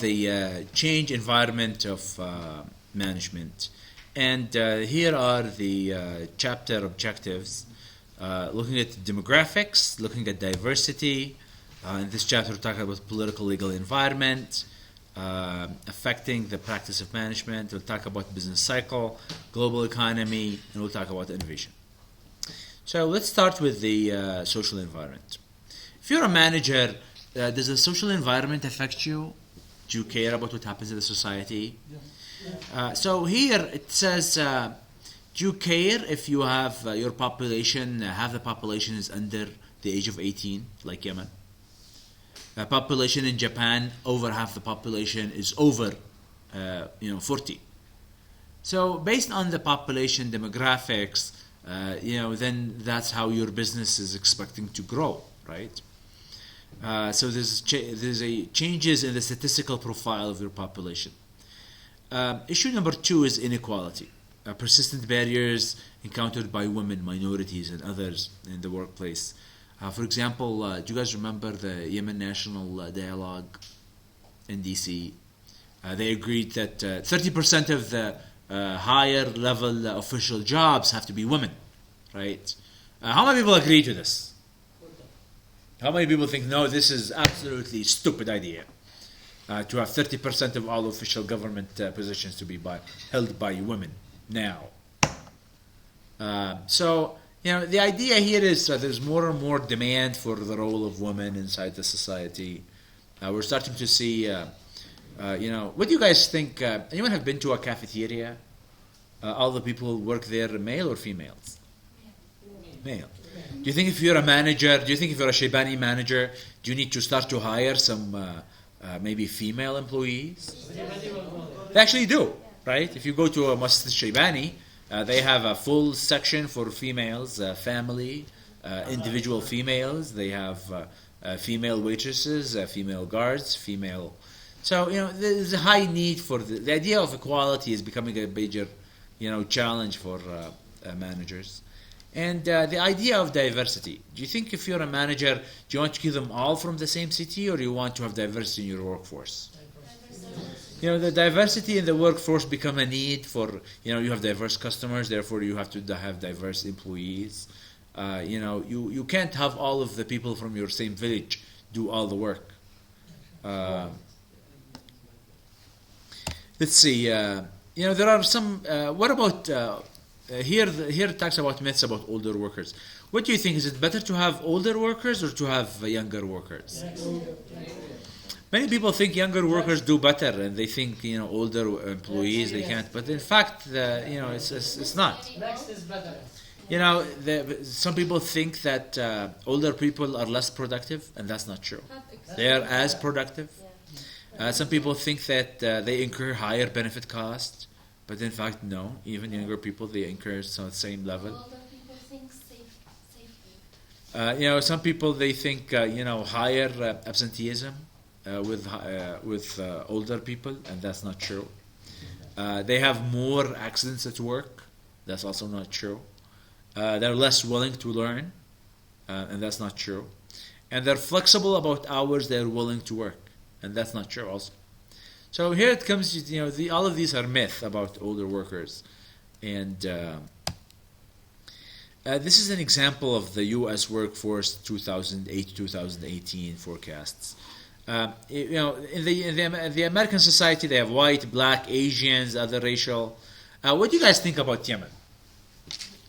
the change environment of management. And here are the chapter objectives, looking at demographics, looking at diversity. In this chapter, we're talking about political legal environment, affecting the practice of management. We'll talk about business cycle, global economy, and we'll talk about innovation. So let's start with the social environment. If you're a manager, does the social environment affect you? Do you care about what happens in the society? So here it says, do you care if you have your population, half the population is under the age of 18, like Yemen? Population in Japan, over half the population is over 40. So based on the population demographics, then that's how your business is expecting to grow, right? So there's a changes in the statistical profile of your population. Issue number 2 is inequality. Persistent barriers encountered by women, minorities, and others in the workplace. For example, do you guys remember the Yemen National Dialogue in DC? They agreed that 30% of the higher level official jobs have to be women, right? How many people agree to this? How many people think, no, this is absolutely stupid idea to have 30% of all official government positions to be held by women now? The idea here is there's more and more demand for the role of women inside the society. We're starting to see, what do you guys think? Anyone have been to a cafeteria? All the people who work there, male or females? Male. Do you think if you're a manager, if you're a Shaybani manager, do you need to start to hire some maybe female employees? They actually do, right? If you go to a Masjid Shaybani, they have a full section for females, family, individual females. They have female waitresses, female guards, female. So, there's a high need for the idea of equality is becoming a major, challenge for managers. And the idea of diversity. Do you think if you're a manager, do you want to keep them all from the same city, or do you want to have diversity in your workforce? The diversity in the workforce become a need for, you have diverse customers, therefore you have to have diverse employees. You can't have all of the people from your same village do all the work. Let's see. There are some. What about here? Here it talks about myths about older workers. What do you think? Is it better to have older workers or to have younger workers? Many people think younger workers do better, and they think older employees they can't. But in fact, it's not. Next is better. Some people think that older people are less productive, and that's not true. They are as productive. Some people think that they incur higher benefit costs, but in fact, no. Even younger people, they incur some same level. Older people think safety. Some people they think higher absenteeism with older people, and that's not true. They have more accidents at work. That's also not true. They're less willing to learn, and that's not true. And they're flexible about hours they're willing to work, and that's not true also. So here it comes, all of these are myths about older workers. And this is an example of the U.S. workforce 2008-2018 forecasts. In the American society, they have white, black, Asians, other racial. What do you guys think about Yemen?